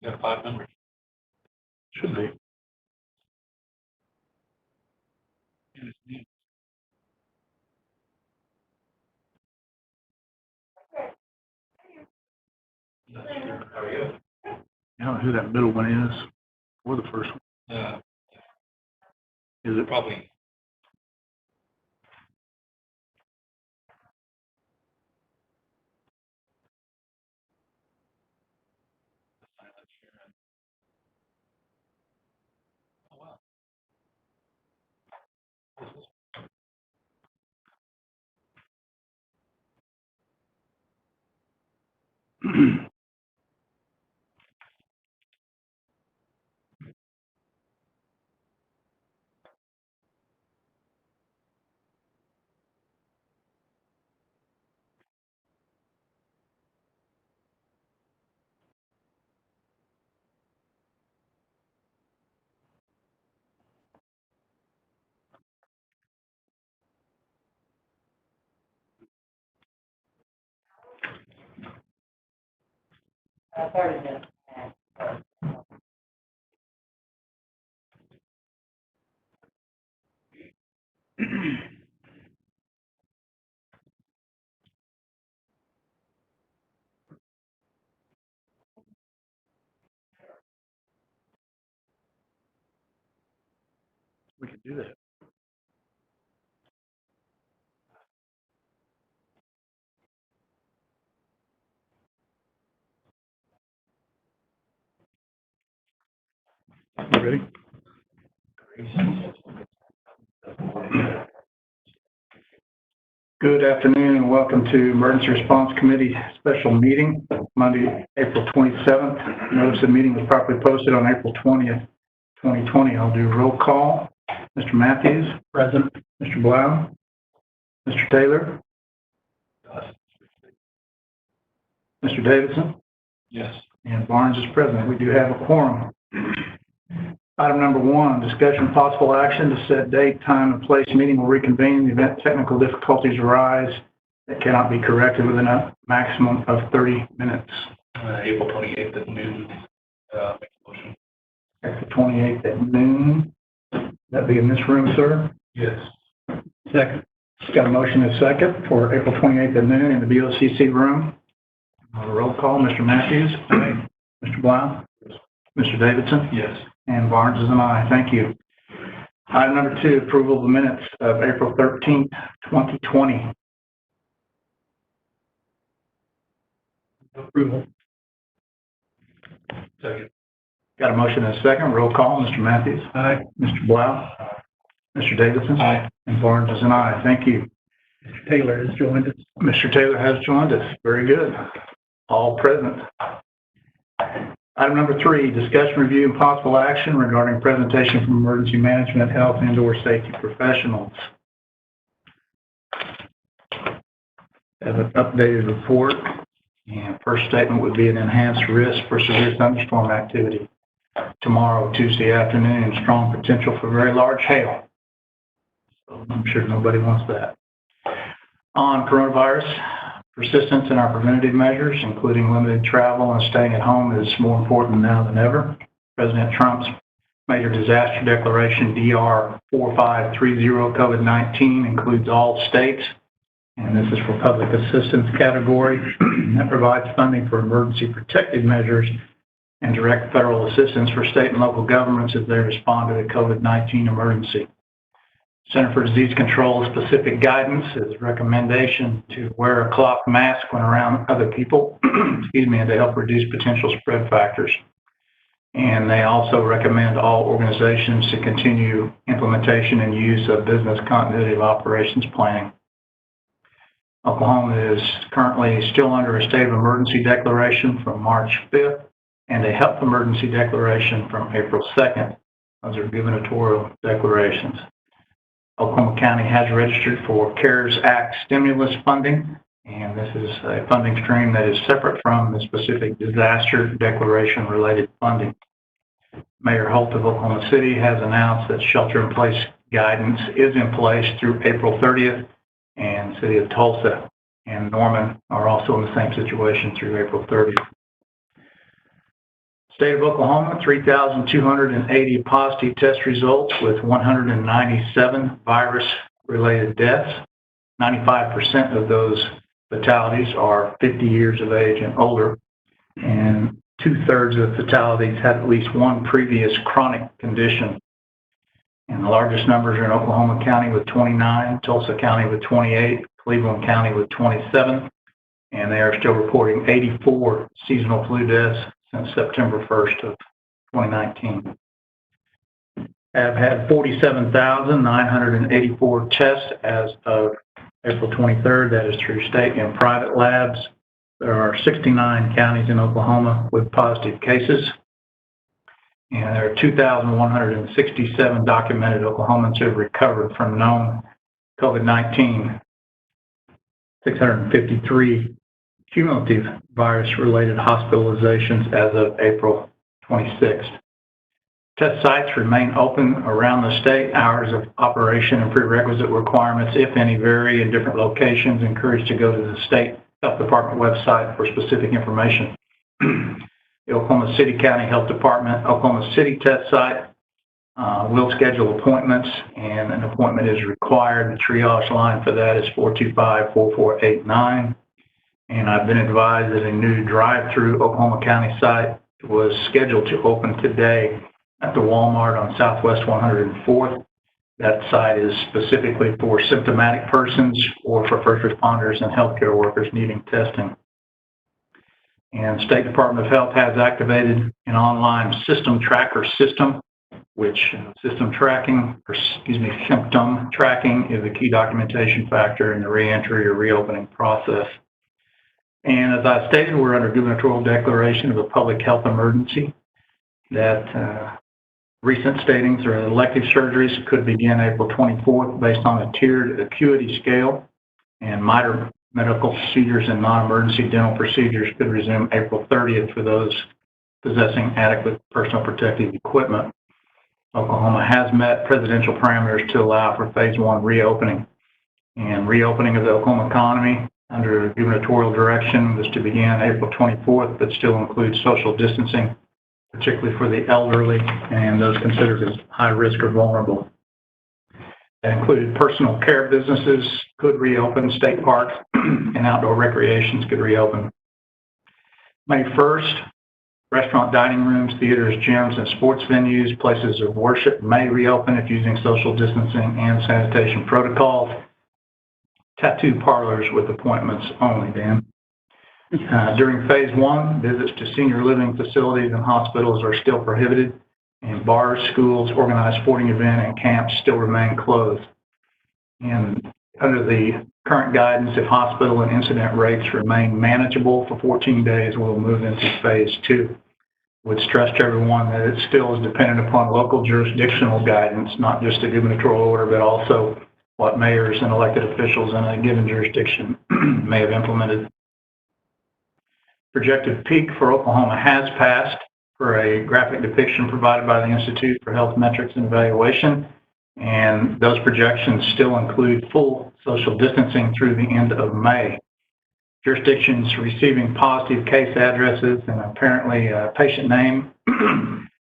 Got 5 members. Should be. How are you? I don't know who that middle one is, or the first one. Is it? Probably. Oh, wow. We can do that. You ready? Good afternoon and welcome to Emergency Response Committee special meeting, Monday, April 27th. Notice the meeting was properly posted on April 20th, 2020. I'll do roll call. Mr. Matthews. Present. Mr. Blau. Mr. Taylor. Mr. Davidson. Yes. And Barnes is present. We do have a quorum. Item number 1, discussion of possible action to set date, time, and place. Meeting will reconvene in the event technical difficulties arise that cannot be corrected within a maximum of 30 minutes. April 28th at noon. Make a motion. April 28th at noon. That'd be in this room, sir? Yes. Second. Got a motion and a second for April 28th at noon in the BOCC room. Roll call, Mr. Matthews. Aye. Mr. Blau. Mr. Davidson. Yes. And Barnes is an aye. Thank you. Item number 2, approval of the minutes of April 13th, 2020. Approval. Second. Got a motion and a second. Roll call, Mr. Matthews. Aye. Mr. Blau. Mr. Davidson. Aye. And Barnes is an aye. Thank you. Mr. Taylor has joined us. Mr. Taylor has joined us. Very good. All present. Item number 3, discussion, review, and possible action regarding presentation from emergency management, health, and/or safety professionals. Have an updated report. And first statement would be an enhanced risk for severe thunderstorm activity tomorrow, Tuesday afternoon, strong potential for very large hail. So I'm sure nobody wants that. On coronavirus, persistence in our preventative measures, including limited travel and staying at home, is more important now than ever. President Trump's major disaster declaration, DR 4530 COVID-19, includes all states, and this is for public assistance category that provides funding for emergency protective measures and direct federal assistance for state and local governments as they respond to the COVID-19 emergency. Center for Disease Control specific guidance is recommendation to wear a cloth mask when around other people, excuse me, and to help reduce potential spread factors. And they also recommend all organizations to continue implementation and use of business continuity of operations planning. Oklahoma is currently still under a state of emergency declaration from March 5th and a health emergency declaration from April 2nd. Those are gubernatorial declarations. Oklahoma County has registered for CARES Act stimulus funding, and this is a funding stream that is separate from the specific disaster declaration related funding. Mayor Holt of Oklahoma City has announced that shelter-in-place guidance is in place through April 30th, and City of Tulsa and Norman are also in the same situation through April 30th. State of Oklahoma, 3,280 positive test results with 197 virus-related deaths. 95% of those fatalities are 50 years of age and older, and 2/3 of fatalities had at least one previous chronic condition. And the largest numbers are in Oklahoma County with 29, Tulsa County with 28, Cleveland County with 27, and they are still reporting 84 seasonal flu deaths since September 1st of 2019. Have had 47,984 tests as of April 23rd. That is through state and private labs. There are 69 counties in Oklahoma with positive cases. And there are 2,167 documented Oklahomans who have recovered from known COVID-19. 653 cumulative virus-related hospitalizations as of April 26th. Test sites remain open around the state. Hours of operation and prerequisite requirements, if any, vary in different locations. Encouraged to go to the state health department website for specific information. The Oklahoma City County Health Department, Oklahoma City test site will schedule appointments, and an appointment is required. The triage line for that is 425-4489. And I've been advised that a new drive-through Oklahoma County site was scheduled to open today at the Walmart on Southwest 104th. That site is specifically for symptomatic persons or for first responders and healthcare workers needing testing. And State Department of Health has activated an online system tracker system, which symptom tracking is a key documentation factor in the reentry or reopening process. And as I stated, we're under gubernatorial declaration of a public health emergency. That recent statings or elective surgeries could begin April 24th based on a tiered acuity scale, and minor medical procedures and non-emergency dental procedures could resume April 30th for those possessing adequate personal protective equipment. Oklahoma has met presidential parameters to allow for phase 1 reopening. And reopening of the Oklahoma economy under gubernatorial direction was to begin April 24th, but still includes social distancing, particularly for the elderly and those considered as high risk or vulnerable. That included personal care businesses could reopen, state parks and outdoor recreations could reopen. May 1st, restaurant dining rooms, theaters, gyms, and sports venues, places of worship may reopen if using social distancing and sanitation protocols. Tattoo parlors with appointments only, Dan. During phase 1, visits to senior living facilities and hospitals are still prohibited, and bars, schools, organized sporting event, and camps still remain closed. And under the current guidance, if hospital and incident rates remain manageable for 14 days, we'll move into phase 2. Would stress to everyone that it still is dependent upon local jurisdictional guidance, not just a gubernatorial order, but also what mayors and elected officials in a given jurisdiction may have implemented. Projected peak for Oklahoma has passed for a graphic depiction provided by the Institute for Health Metrics and Evaluation, and those projections still include full social distancing through the end of May. Jurisdictions receiving positive case addresses and apparently a patient name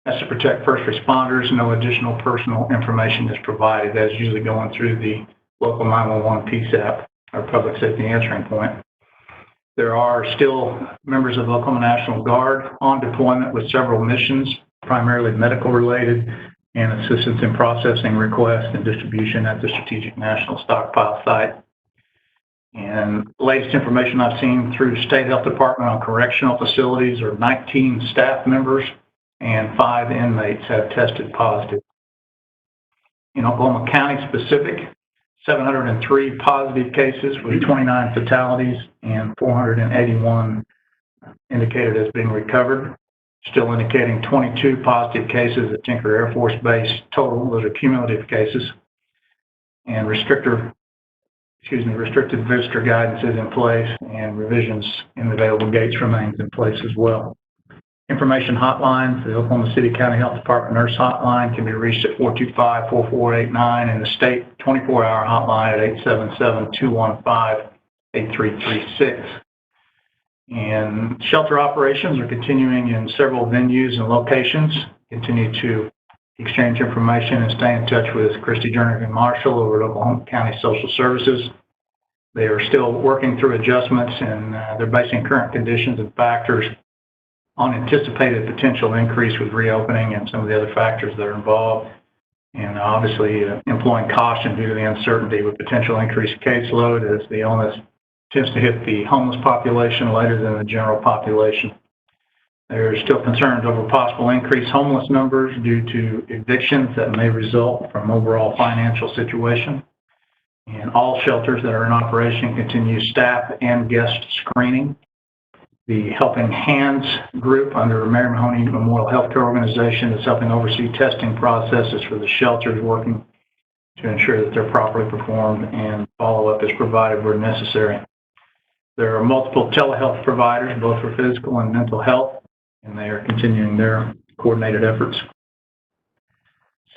has to protect first responders. No additional personal information is provided. That is usually going through the local 911 PSAP, or public safety answering point. There are still members of the Oklahoma National Guard on deployment with several missions, primarily medical related, and assistance in processing requests and distribution at the Strategic National Stockpile site. And latest information I've seen through State Health Department on correctional facilities are 19 staff members and 5 inmates have tested positive. In Oklahoma County specific, 703 positive cases with 29 fatalities and 481 indicated as being recovered, still indicating 22 positive cases at Tinker Air Force Base total. Those are cumulative cases. And restricted visitor guidance is in place, and revisions in the available gates remains in place as well. Information hotlines, the Oklahoma City County Health Department Nurse Hotline can be reached at 425-4489, and the state 24-hour hotline at 877-215-8336. And shelter operations are continuing in several venues and locations. Continue to exchange information and stay in touch with Christy Jernigan Marshall over at Oklahoma County Social Services. They are still working through adjustments, and they're basing current conditions and factors on anticipated potential increase with reopening and some of the other factors that are involved. And obviously employing caution due to the uncertainty with potential increased caseload as the illness tends to hit the homeless population later than the general population. There are still concerns over possible increased homeless numbers due to evictions that may result from overall financial situation. And all shelters that are in operation continue staff and guest screening. The Helping Hands group under Mary Mahoney Memorial Healthcare Organization is helping oversee testing processes for the shelters, working to ensure that they're properly performed and follow-up is provided where necessary. There are multiple telehealth providers, both for physical and mental health, and they are continuing their coordinated efforts.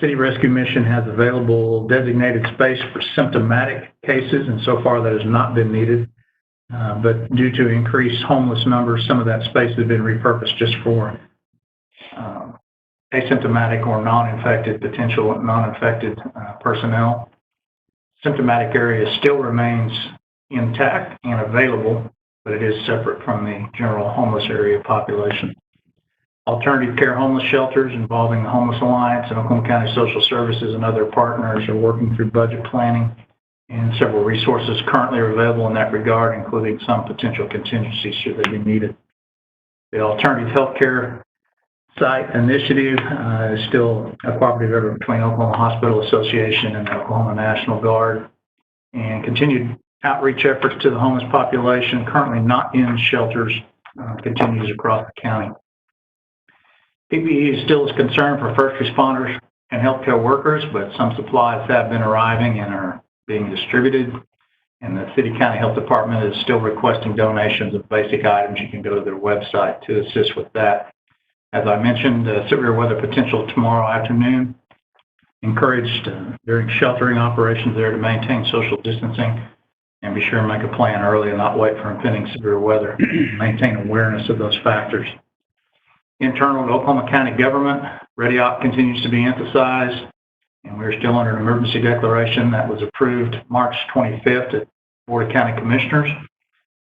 City Rescue Mission has available designated space for symptomatic cases, and so far that has not been needed. But due to increased homeless numbers, some of that space has been repurposed just for asymptomatic or non-infected, potential non-infected personnel. Symptomatic area still remains intact and available, but it is separate from the general homeless area population. Alternative care homeless shelters involving the Homeless Alliance and Oklahoma County Social Services and other partners are working through budget planning, and several resources currently are available in that regard, including some potential contingencies should they be needed. The Alternative Healthcare Site Initiative is still a cooperative effort between Oklahoma Hospital Association and the Oklahoma National Guard, and continued outreach efforts to the homeless population currently not in shelters continues across the county. PPE is still a concern for first responders and healthcare workers, but some supplies have been arriving and are being distributed, and the City County Health Department is still requesting donations of basic items. You can go to their website to assist with that. As I mentioned, severe weather potential tomorrow afternoon. Encouraged during sheltering operations there to maintain social distancing and be sure and make a plan early and not wait for impending severe weather. Maintain awareness of those factors. Internal to Oklahoma County government, ReadyOp continues to be emphasized, and we're still under an emergency declaration that was approved March 25th at Board of County Commissioners.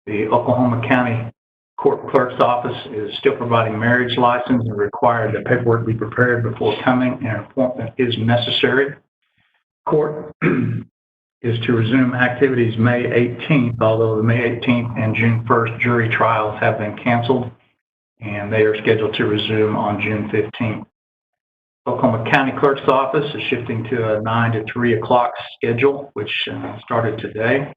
The Oklahoma County Court Clerk's Office is still providing marriage license and required that paperwork be prepared before coming, and an appointment is necessary. Court is to resume activities May 18th, although the May 18th and June 1st jury trials have been canceled, and they are scheduled to resume on June 15th. Oklahoma County Clerk's Office is shifting to a 9 to 3 o'clock schedule, which started today.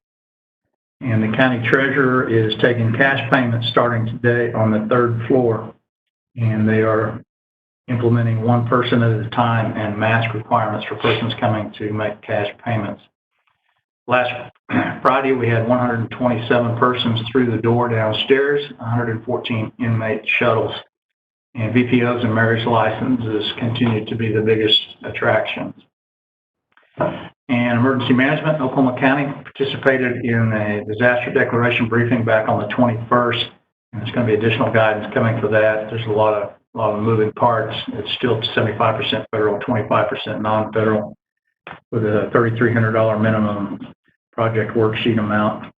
And the county treasurer is taking cash payments starting today on the 3rd floor, and they are implementing one person at a time and mask requirements for persons coming to make cash payments. Last Friday, we had 127 persons through the door downstairs, 114 inmate shuttles. And VPOs and marriage licenses continue to be the biggest attractions. And emergency management, Oklahoma County participated in a disaster declaration briefing back on the 21st, and there's going to be additional guidance coming for that. There's a lot of moving parts. It's still 75% federal, 25% non-federal, with a $3,300 minimum project worksheet amount.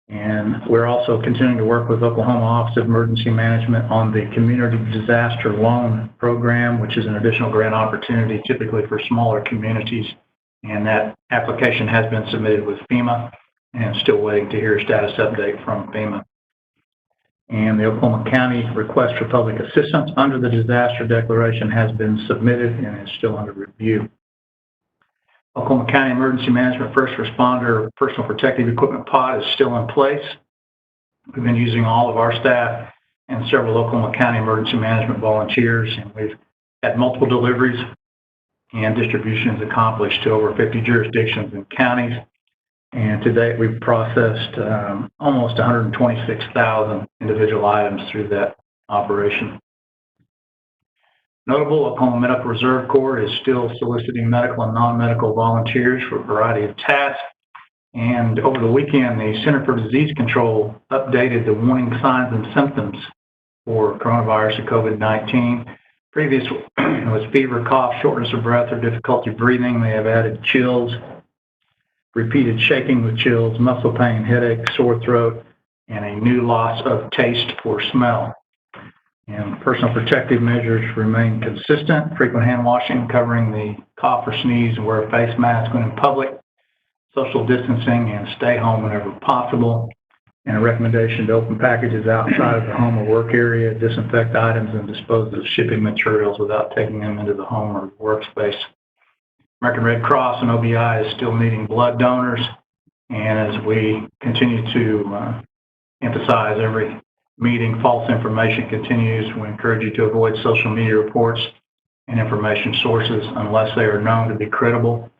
And we're also continuing to work with Oklahoma Office of Emergency Management on the Community Disaster Loan Program, which is an additional grant opportunity typically for smaller communities. And that application has been submitted with FEMA and still waiting to hear a status update from FEMA. And the Oklahoma County request for public assistance under the disaster declaration has been submitted and is still under review. Oklahoma County Emergency Management First Responder Personal Protective Equipment Pod is still in place. We've been using all of our staff and several Oklahoma County Emergency Management volunteers, and we've had multiple deliveries and distributions accomplished to over 50 jurisdictions and counties. And to date, we've processed almost 126,000 individual items through that operation. Notable, Oklahoma Medical Reserve Corps is still soliciting medical and non-medical volunteers for a variety of tasks, And over the weekend, the Center for Disease Control updated the warning signs and symptoms for coronavirus and COVID-19. Previous was fever, cough, shortness of breath, or difficulty breathing. They have added chills, repeated shaking with chills, muscle pain, headache, sore throat, and a new loss of taste or smell. And personal protective measures remain consistent: frequent hand washing, covering the cough or sneeze, and wear a face mask when in public, social distancing, and stay home whenever possible. And a recommendation to open packages outside of the home or work area, disinfect items, and dispose of shipping materials without taking them into the home or workspace. American Red Cross and OBI is still needing blood donors. And as we continue to emphasize every meeting, false information continues. We encourage you to avoid social media reports and information sources unless they are known to be credible.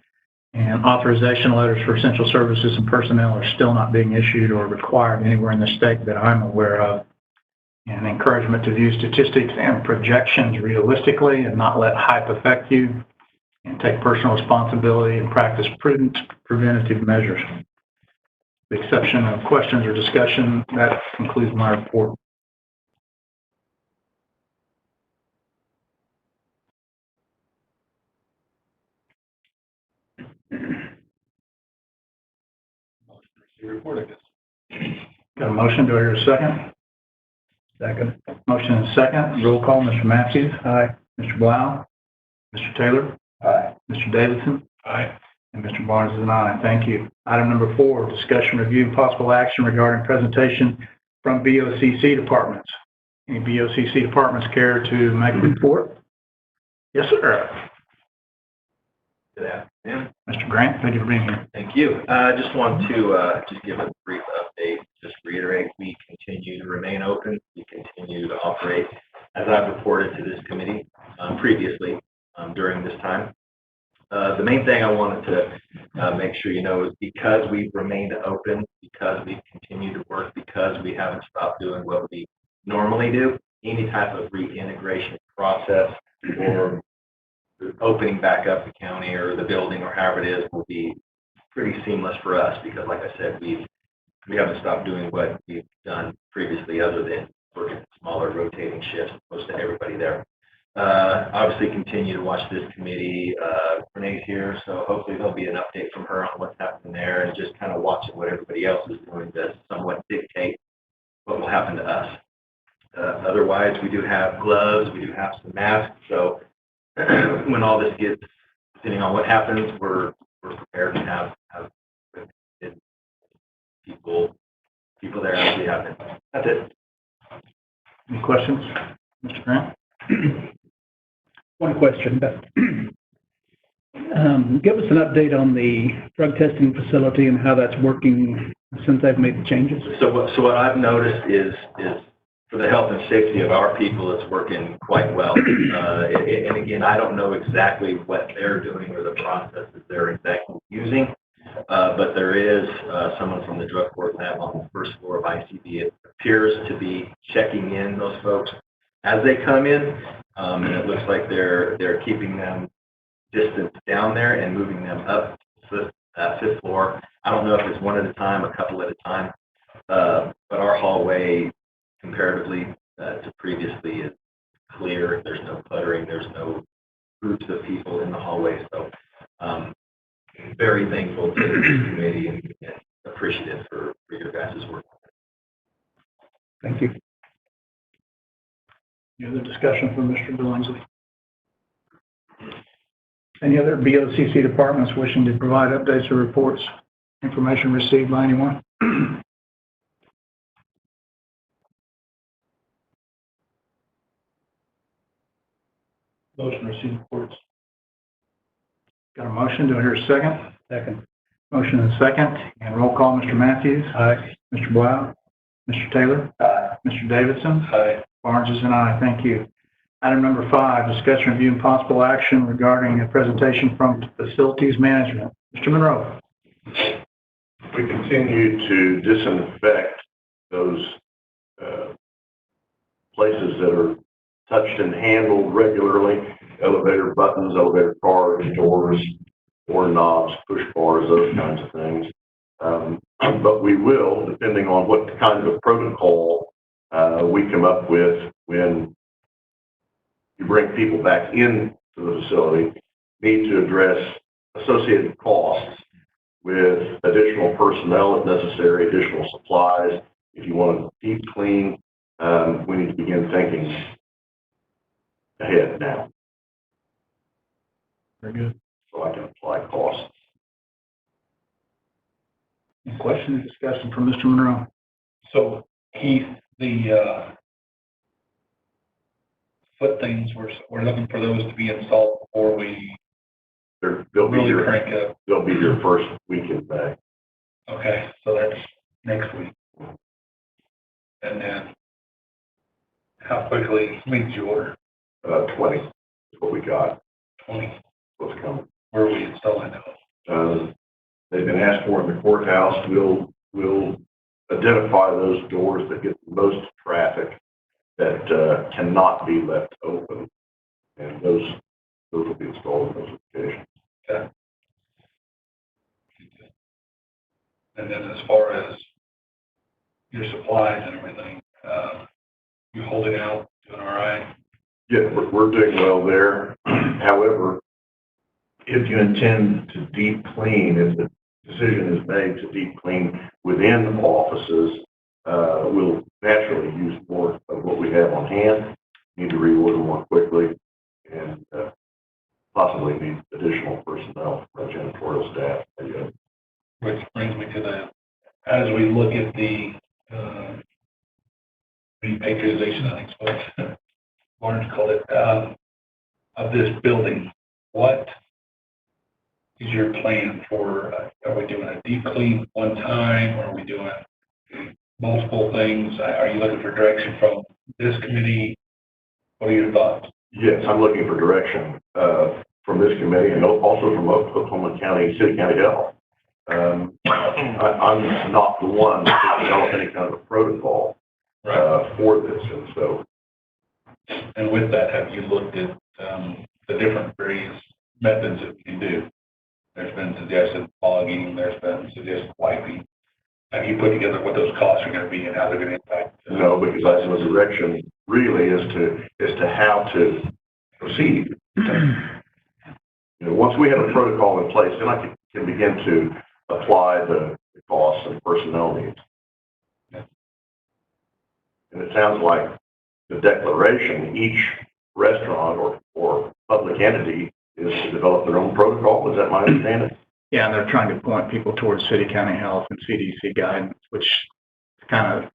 And authorization letters for essential services and personnel are still not being issued or required anywhere in the state that I'm aware of. And encouragement to view statistics and projections realistically and not let hype affect you, and take personal responsibility and practice prudent preventative measures. With the exception of questions or discussion, that concludes my report. Report, I guess. Got a motion? Do I hear a second? Second. Motion and second. Roll call. Mr. Matthews. Aye. Mr. Blau. Mr. Taylor. Aye. Mr. Davidson. Aye. And Mr. Barnes is an aye. Thank you. Item number 4, discussion, review, and possible action regarding presentation from BOCC departments. Any BOCC departments care to make a report? Yes, sir. Good afternoon. Mr. Grant, thank you for being here. Thank you. I just want to just give a brief update, just reiterate, we continue to remain open. We continue to operate as I've reported to this committee previously during this time. The main thing I wanted to make sure you know is because we've remained open, because we've continued to work, because we haven't stopped doing what we normally do, any type of reintegration process or opening back up the county or the building or however it is will be pretty seamless for us because, like I said, we haven't stopped doing what we've done previously other than working smaller rotating shifts close to everybody there. Obviously continue to watch this committee. Renee's here, so hopefully there'll be an update from her on what's happening there and just kind of watching what everybody else is doing to somewhat dictate what will happen to us. Otherwise, we do have gloves, we do have some masks, so when all this gets, depending on what happens, we're prepared to have people there as we have been. That's it. Any questions, Mr. Grant? One question, Beth. Give us an update on the drug testing facility and how that's working since they've made the changes. So what I've noticed is for the health and safety of our people, it's working quite well. And again, I don't know exactly what they're doing or the processes they're exactly using, but there is someone from the drug court lab on the first floor of ICB. It appears to be checking in those folks as they come in, and it looks like they're keeping them distant down there and moving them up to the fifth floor. I don't know if it's one at a time, a couple at a time, but our hallway comparatively to previously is clear. There's no cluttering. There's no groups of people in the hallway. So very thankful to the committee and appreciative for your guys' work. Thank you. Any other discussion from Mr. Billingsley? Any other BOCC departments wishing to provide updates or reports? Information received by anyone? Motion received reports. Got a motion? Do I hear a second? Second. Motion and second. And roll call, Mr. Matthews. Aye. Mr. Blau. Mr. Taylor. Aye. Mr. Davidson. Aye. Barnes is an aye. Thank you. Item number 5, discussion, review, and possible action regarding a presentation from facilities management. Mr. Monroe. We continue to disinfect those places that are touched and handled regularly, elevator buttons, elevator cars, doors, door knobs, push bars, those kinds of things. But we will, depending on what kind of protocol we come up with when you bring people back into the facility, need to address associated costs with additional personnel if necessary, additional supplies. If you want to deep clean, we need to begin thinking ahead now, Very good. so I can apply costs. Any questions, discussion from Mr. Monroe? So Heath, the foot things, we're looking for those to be installed before we They'll be really your crank up. they'll be your first weekend back. Okay, so that's next week. And then how quickly, how many did you order? 20 is what we got. 20. What's coming? Where are we installing those? They've been asked for in the courthouse. We'll identify those doors that get the most traffic that cannot be left open, and those will be installed in those locations. Okay. And then as far as your supplies and everything, you holding out, doing all right? Yeah, we're doing well there. However, if you intend to deep clean, if the decision is made to deep clean within offices, we'll naturally use more of what we have on hand, need to reorder more quickly, and possibly need additional personnel from janitorial staff. Which brings me to that, as we look at the repatriation, I think is what Lawrence called it, of this building, what is your plan for, are we doing a deep clean one time, or are we doing multiple things? Are you looking for direction from this committee? What are your thoughts? Yes, I'm looking for direction from this committee and also from Oklahoma County, City County Health. I'm not the one to develop any kind of a protocol for this, and so. And with that, have you looked at the different various methods that we can do? There's been suggested fogging, there's been suggested wiping. Have you put together what those costs are going to be and how they're going to impact? No, because I have a direction really as to how to proceed. Once we have a protocol in place, then I can begin to apply the costs and personnel needs. Yeah. And it sounds like the declaration, each restaurant or public entity is to develop their own protocol. Is that my understanding? Yeah, and they're trying to point people towards City County Health and CDC guidance, which kind of,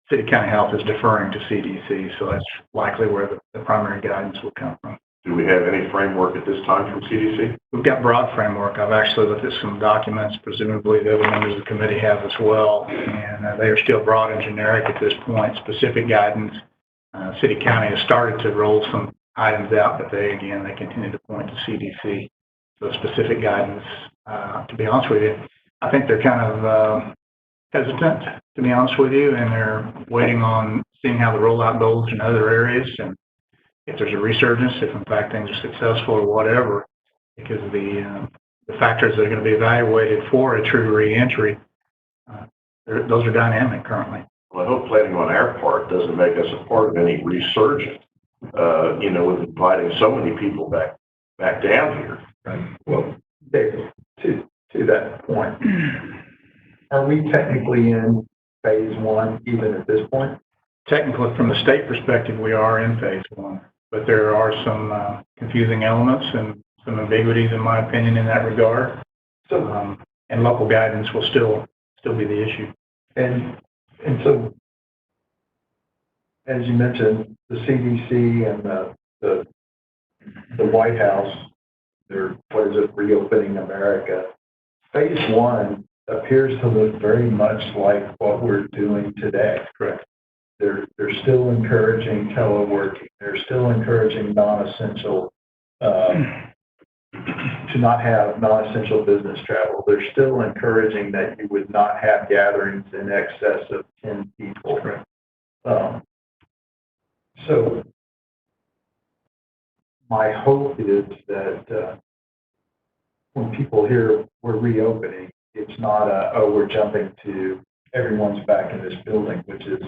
City County Health is deferring to CDC, so that's likely where the primary guidance will come from. Do we have any framework at this time from CDC? We've got broad framework. I've actually looked at some documents, presumably the other members of the committee have as well, and they are still broad and generic at this point, specific guidance. City County has started to roll some items out, but they continue to point to CDC. So specific guidance, to be honest with you, I think they're kind of hesitant, to be honest with you, and they're waiting on seeing how the rollout goes in other areas, and if there's a resurgence, if in fact things are successful or whatever, because the factors that are going to be evaluated for a true reentry, those are dynamic currently. Well, I hope planning on our part doesn't make us a part of any resurgence, with inviting so many people back down here. Right. Well, David, to that point, are we technically in phase one even at this point? Technically, from the state perspective, we are in phase one, but there are some confusing elements and some ambiguities, in my opinion, in that regard. So, and local guidance will still be the issue. and so, as you mentioned, the CDC and the White House, they're, Reopening America. Phase one appears to look very much like what we're doing today. Correct. They're still encouraging teleworking. They're still encouraging non-essential, to not have non-essential business travel. They're still encouraging that you would not have gatherings in excess of 10 people. Correct. So my hope is that when people hear we're reopening, it's not we're jumping to everyone's back in this building, which is,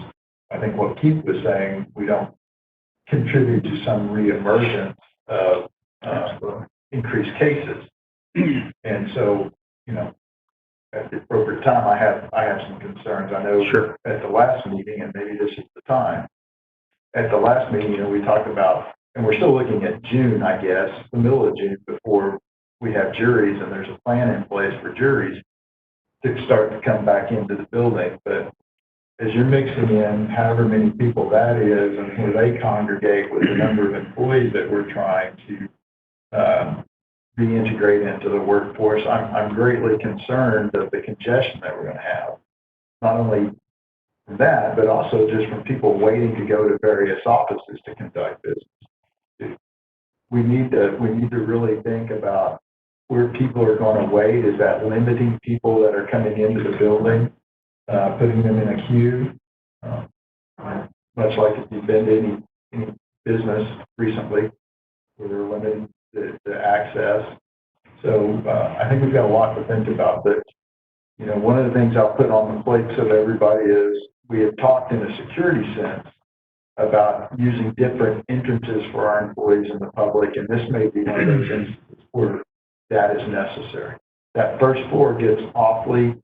I think what Keith was saying, we don't contribute to some reemergence of increased cases. And so, you know, at the appropriate time, I have some concerns. I know Sure. at the last meeting, and maybe this is the time, at the last meeting, you know, we talked about, and we're still looking at June, I guess, the middle of June, before we have juries, and there's a plan in place for juries to start to come back into the building. But as you're mixing in however many people that is, and where they congregate with the number of employees that we're trying to reintegrate into the workforce, I'm greatly concerned of the congestion that we're going to have. Not only from that, but also just from people waiting to go to various offices to conduct business. We need to really think about where people are going to wait. Is that limiting people that are coming into the building, putting them in a queue? Much like if you've been to any business recently, where they're limiting the access. So I think we've got a lot to think about. But, you know, one of the things I'll put on the plates of everybody is we have talked in a security sense about using different entrances for our employees and the public, and this may be one of those instances where that is necessary. That first floor gets awfully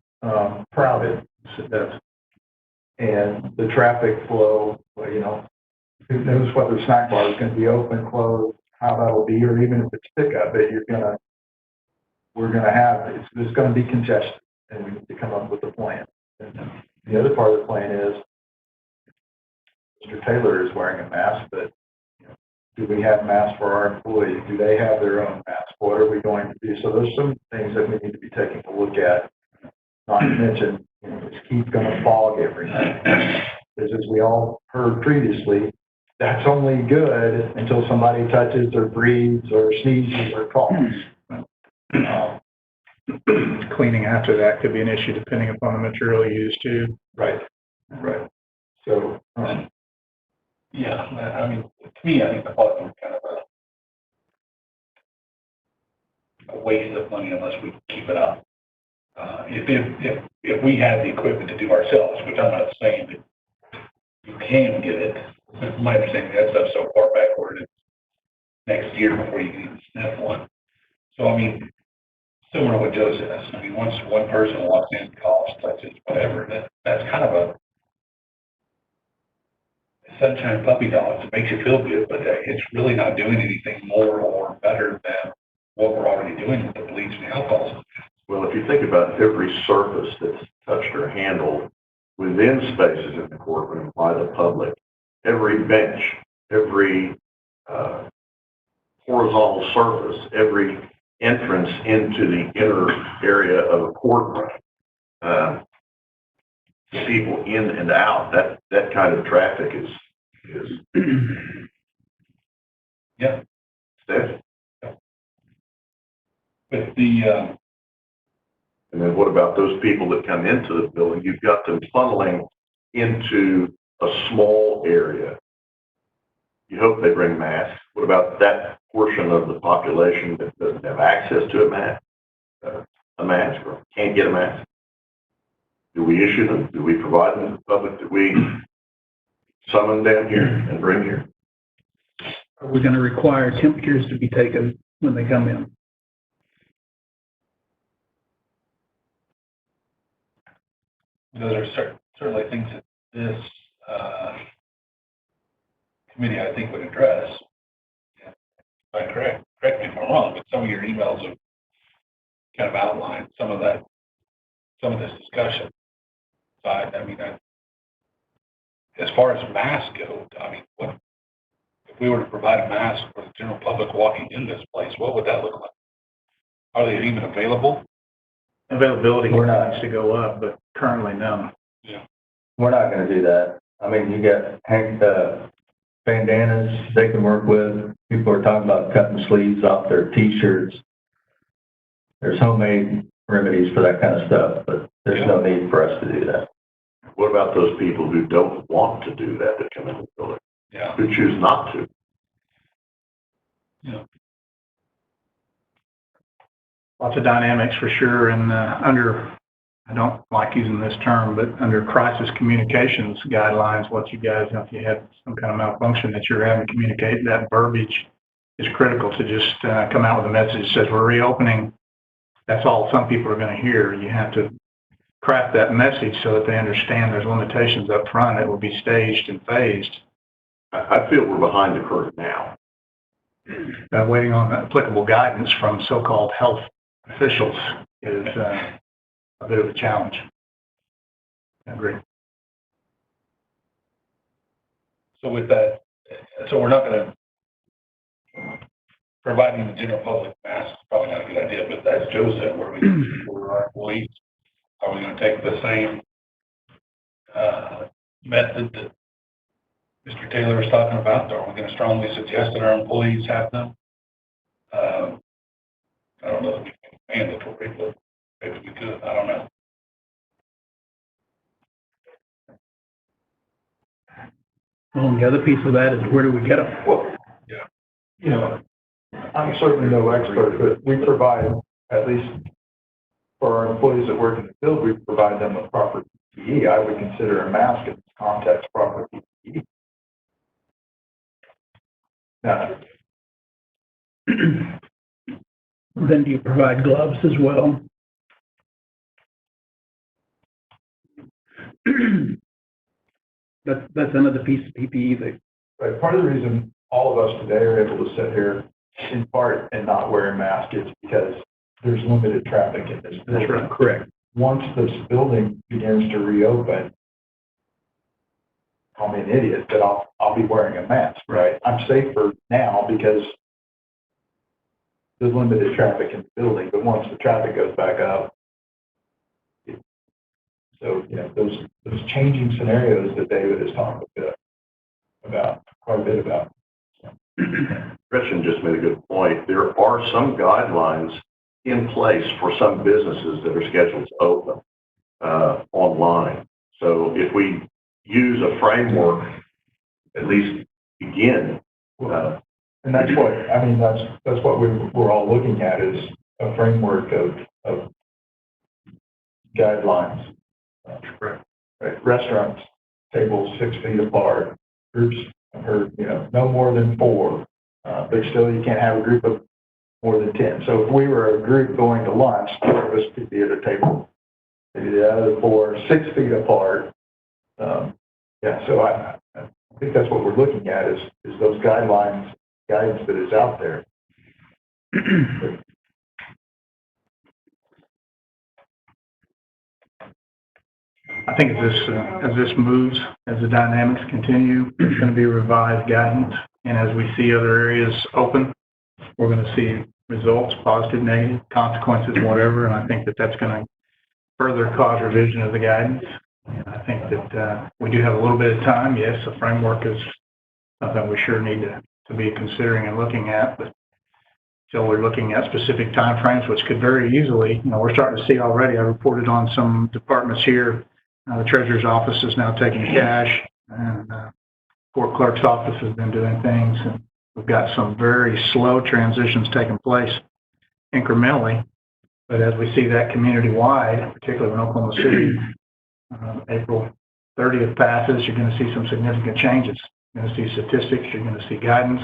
crowded, and the traffic flow, well, you know, who knows whether the snack bar is going to be open, closed, how that'll be, or even if it's pickup, but it's going to be congested, and we need to come up with a plan. And the other part of the plan is, Mr. Taylor is wearing a mask, but you know, do we have masks for our employees? Do they have their own masks? What are we going to do? So there's some things that we need to be taking a look at. Not to mention, you know, is Keith going to fog everything? Because as we all heard previously, that's only good until somebody touches or breathes or sneezes or coughs. Cleaning after that could be an issue depending upon the material used too. Right. So, Yeah, I mean, to me, I think the parking is kind of a waste of money unless we keep it up. If we had the equipment to do ourselves, which I'm not saying that you can get it, my understanding that stuff's so far backward, it's next year before you can even sniff one. So, I mean, similar to what Joe says, I mean, once one person walks in, coughs, touches, whatever, that's kind of a sunshine puppy dogs. It makes you feel good, but it's really not doing anything more or better than what we're already doing with the bleach and the alcohol. Well, if you think about every surface that's touched or handled within spaces in the courtroom by the public, every bench, every horizontal surface, every entrance into the inner area of a courtroom, people in and out, that kind of traffic is Yeah. steady. With the, And then what about those people that come into the building? You've got them funneling into a small area. You hope they bring masks. What about that portion of the population that doesn't have access to a mask or can't get a mask? Do we issue them? Do we provide them to the public? Do we summon them here and bring here? Are we going to require temperatures to be taken when they come in? those are certainly things that this committee, I think, would address. If I'm correct me if I'm wrong, but some of your emails have kind of outlined some of this discussion. So I mean, as far as masks go, I mean, what if we were to provide a mask for the general public walking in this place? What would that look like? Are they even available? Availability We're not. needs to go up, but currently no. We're not gonna do that. I mean, you got bandanas they can work with. People are talking about cutting sleeves off their t-shirts. There's homemade remedies for that kind of stuff, but there's no need for us to do that. What about those people who don't want to do that come into the building, Yeah. who choose not to? Yeah. lots of dynamics for sure. And under, I don't like using this term, but under crisis communications guidelines, what you guys, if you have some kind of malfunction that you're having to communicate, that verbiage is critical to just come out with a message that says we're reopening. That's all some people are going to hear. You have to craft that message so that they understand there's limitations up front. It will be staged and phased. I feel we're behind the curve now. Waiting on applicable guidance from so-called health officials is a bit of a challenge. I agree. So with that, so we're not gonna, providing the general public masks, probably not a good idea, but as Joe said, where we, for our employees, are we gonna take the same, method that Mr. Taylor was talking about? Or are we gonna strongly suggest that our employees have them? I don't know if we can mandatory, but maybe we could, I don't know. Well, and the other piece of that is where do we get them? Well, Yeah. you know, I'm certainly no expert, but we provide, at least for our employees that work in the field, we provide them with proper PPE. I would consider a mask in this context proper PPE. Now, Then do you provide gloves as well? That's another piece of PPE that, right, part of the reason all of us today are able to sit here in part and not wear a mask is because there's limited traffic in this building. that's right, correct. Once this building begins to reopen, call me an idiot, but I'll be wearing a mask, right? I'm safer now because there's limited traffic in the building, but once the traffic goes back up, so, you know, those changing scenarios that David has talked quite a bit about. Gretchen just made a good point. There are some guidelines in place for some businesses that are scheduled to open online. So if we use a framework, at least begin. And that's what, I mean, that's what we're all looking at is a framework of guidelines. Right, restaurants, tables 6 feet apart, groups, I've heard, you know, no more than 4, but still you can't have a group of more than 10. So if we were a group going to lunch, 4 of us could be at a table, maybe the other 4, 6 feet apart. Yeah, so I think that's what we're looking at is those guidelines, guidance that is out there. I think as this moves, as the dynamics continue, there's going to be revised guidance. And as we see other areas open, we're going to see results, positive, negative, consequences, whatever. And I think that that's going to further cause revision of the guidance. And I think that we do have a little bit of time. Yes, the framework is something we sure need to be considering and looking at. But so we're looking at specific timeframes, which could very easily, you know, we're starting to see already. I reported on some departments here. The treasurer's office is now taking cash, and court clerk's office has been doing things. And we've got some very slow transitions taking place incrementally. But as we see that community-wide, particularly in Oklahoma City, April 30th passes, you're going to see some significant changes. You're going to see statistics, you're going to see guidance.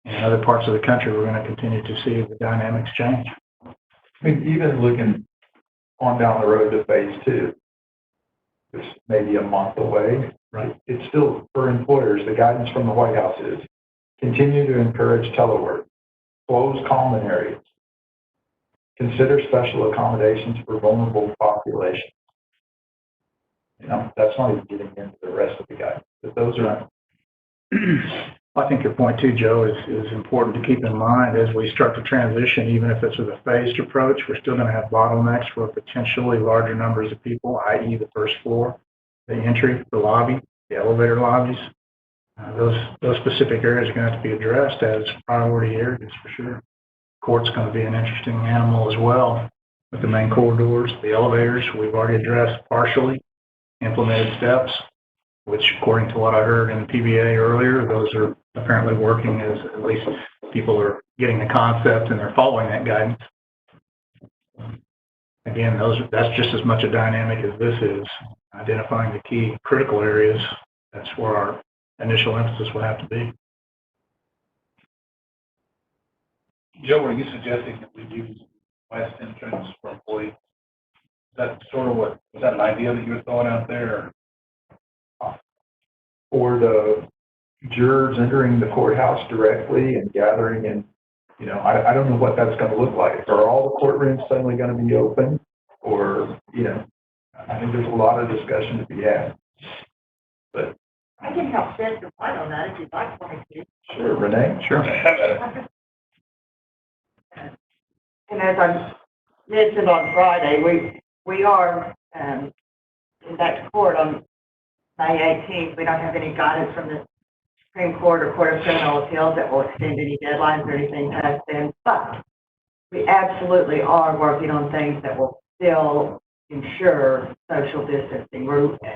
In other parts of the country, we're going to continue to see the dynamics change. I mean, even looking on down the road to phase 2, it's maybe a month away. Right. It's still, for employers, the guidance from the White House is continue to encourage telework, close common areas, consider special accommodations for vulnerable populations. You know, that's not even getting into the rest of the guidance, but those are. I think your point too, Joe, is important to keep in mind as we start to transition, even if it's with a phased approach, we're still going to have bottlenecks for potentially larger numbers of people, i.e. the first floor, the entry, the lobby, the elevator lobbies. Those specific areas are going to have to be addressed as priority areas for sure. Court's going to be an interesting animal as well with the main corridors, the elevators. We've already addressed partially implemented steps, which according to what I heard in PBA earlier, those are apparently working as at least people are getting the concept and they're following that guidance. Again, that's just as much a dynamic as this is, identifying the key critical areas. That's where our initial emphasis will have to be. Joe, were you suggesting that we use west entrance for employees? Is that sort of was that an idea that you were throwing out there? For the jurors entering the courthouse directly and gathering in, I don't know what that's gonna look like. Are all the courtrooms suddenly gonna be open? Or, I think there's a lot of discussion to be had. But, I can help shed some light on that if you'd like for me to. sure, Renee? Sure. And as I mentioned on Friday, we are, back to court on May 18th. We don't have any guidance from the Supreme Court or Court of Criminal Appeals that will extend any deadlines or anything past then. But we absolutely are working on things that will still ensure social distancing.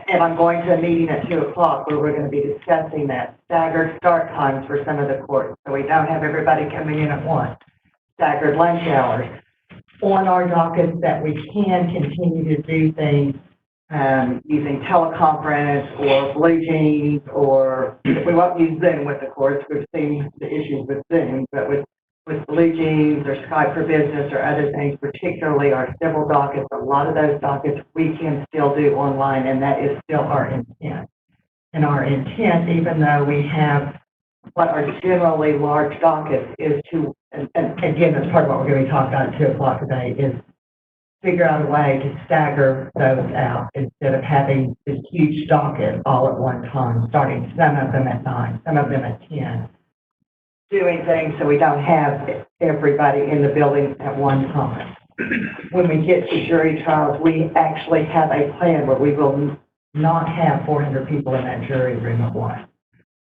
And I'm going to a meeting at 2:00 where we're going to be discussing that staggered start times for some of the courts. So we don't have everybody coming in at once. Staggered lunch hours. On our dockets that we can continue to do things using teleconference or Blue Jeans, or we won't use Zoom with the courts. We've seen the issues with Zoom, but with Blue Jeans or Skype for Business or other things, particularly our civil dockets, a lot of those dockets we can still do online, and that is still our intent. And our intent, even though we have what are generally large dockets, is to, and again, that's part of what we're going to be talking about at 2:00 today, is figure out a way to stagger those out instead of having this huge docket all at one time, starting some of them at 9, some of them at 10. Doing things so we don't have everybody in the building at one time. When we get to jury trials, we actually have a plan where we will not have 400 people in that jury room at once.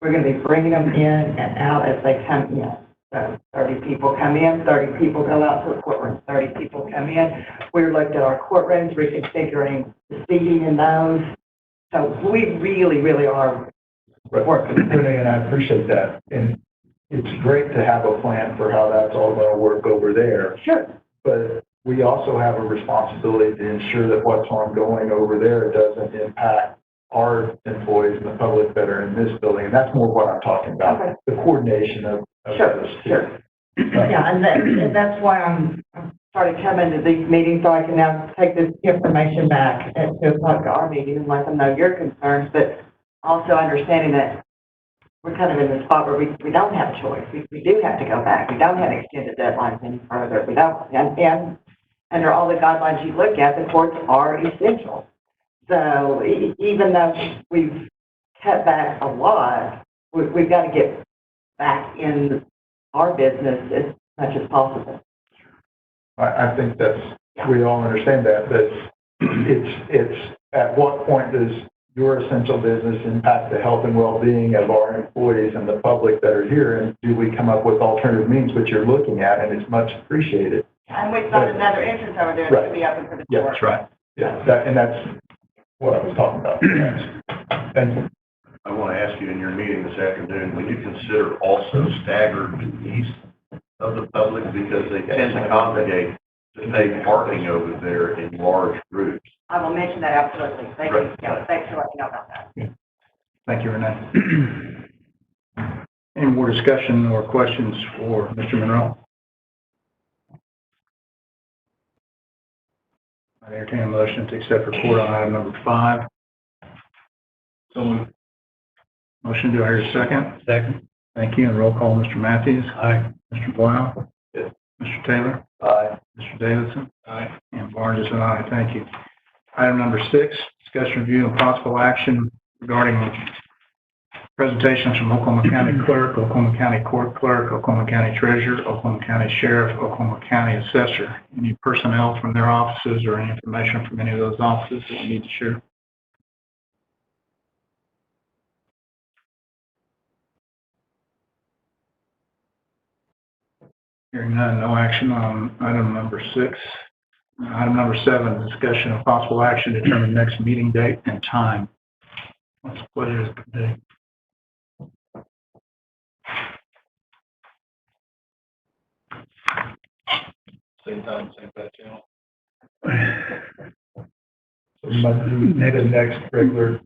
We're going to be bringing them in and out as they come in. So 30 people come in, 30 people go out to the courtroom, 30 people come in. We looked at our courtrooms, reconfiguring the seating in those. So we really, really are working. Renee, and I appreciate that. And it's great to have a plan for how that's all gonna work over there. Sure. But we also have a responsibility to ensure that what's ongoing over there doesn't impact our employees and the public that are in this building. And that's more what I'm talking about, Okay. the coordination of Sure, those two. sure. Yeah, and that's why I'm started coming to these meetings, so I can now take this information back at 2:00 to our meeting and let them know your concerns, but also understanding that we're kind of in the spot where we don't have a choice. We do have to go back. We don't have extended deadlines any further. We don't, and under all the guidelines you look at, the courts are essential. So even though we've cut back a lot, we've got to get back in our business as much as possible. I think we all understand that, but it's at what point does your essential business impact the health and well-being of our employees and the public that are here? And do we come up with alternative means, which you're looking at, and it's much appreciated. And we've got another entrance over there to be open for the Yeah, court. that's right. Yeah, that's what I was talking about. Thank you. I want to ask you in your meeting this afternoon, would you consider also staggered release of the public, because they tend to congregate to pay parking over there in large groups? I will mention that absolutely. Thank you. Yeah, thanks for letting me know about that. Thank you, Renee. Any more discussion or questions for Mr. Monroe? I entertain a motion to accept report on item number 5. So motion, do I hear a second? Second. Thank you, and roll call, Mr. Matthews. Aye. Mr. Boyle. Yes. Mr. Taylor. Aye. Mr. Davidson. Aye. And Barnes is an aye. Thank you. Item number 6, discussion, review, and possible action regarding presentations from Oklahoma County Clerk, Oklahoma County Court Clerk, Oklahoma County Treasurer, Oklahoma County Sheriff, Oklahoma County Assessor. Any personnel from their offices or any information from any of those offices that you need to share? Hearing none, no action on item number 6. Item number 7, discussion of possible action to determine next meeting date and time. What's the pleasure of the committee? Same time, same place channel. Monday, the next regular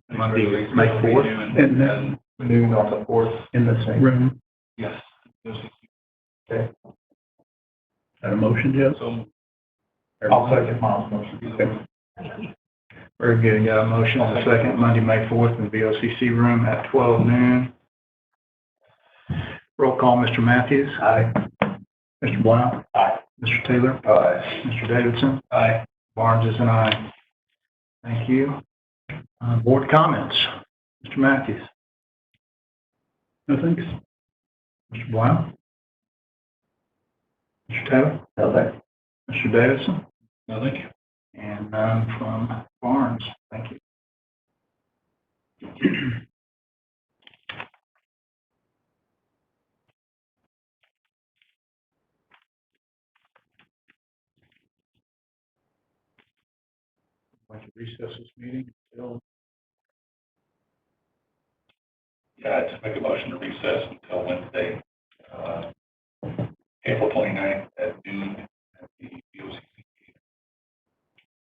Monday, May 4th, And then noon on the 4th. in the same room. Yes. Is that a motion, Joe? So, I'll second Miles' motion. very good. Got a motion and a second, Monday, May 4th, in the VOCC room at 12 noon. Roll call, Mr. Matthews. Aye. Mr. Blount. Aye. Mr. Taylor. Aye. Mr. Davidson. aye. Barnes is an aye. Thank you. Board comments. Mr. Matthews. No, thanks. Mr. Blount. Mr. Taylor. No, thanks. Mr. Davidson. No, thank you. And none from Barnes. Thank you. I'd like to recess this meeting until Yeah, I'd just make a motion to recess until Wednesday, April 29th at noon at the VOCC.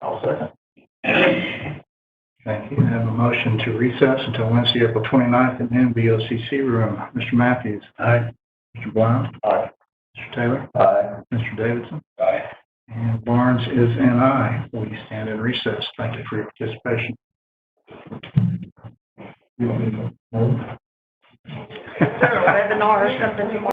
I'll second. Thank you. I have a motion to recess until Wednesday, April 29th at noon, BOCC room. Mr. Matthews. Aye. Mr. Blount. Aye. Mr. Taylor. Aye. Mr. Davidson. Aye. And Barnes is an aye. We stand in recess. Thank you for your participation. You want me to move? Is there a webinar or something tomorrow?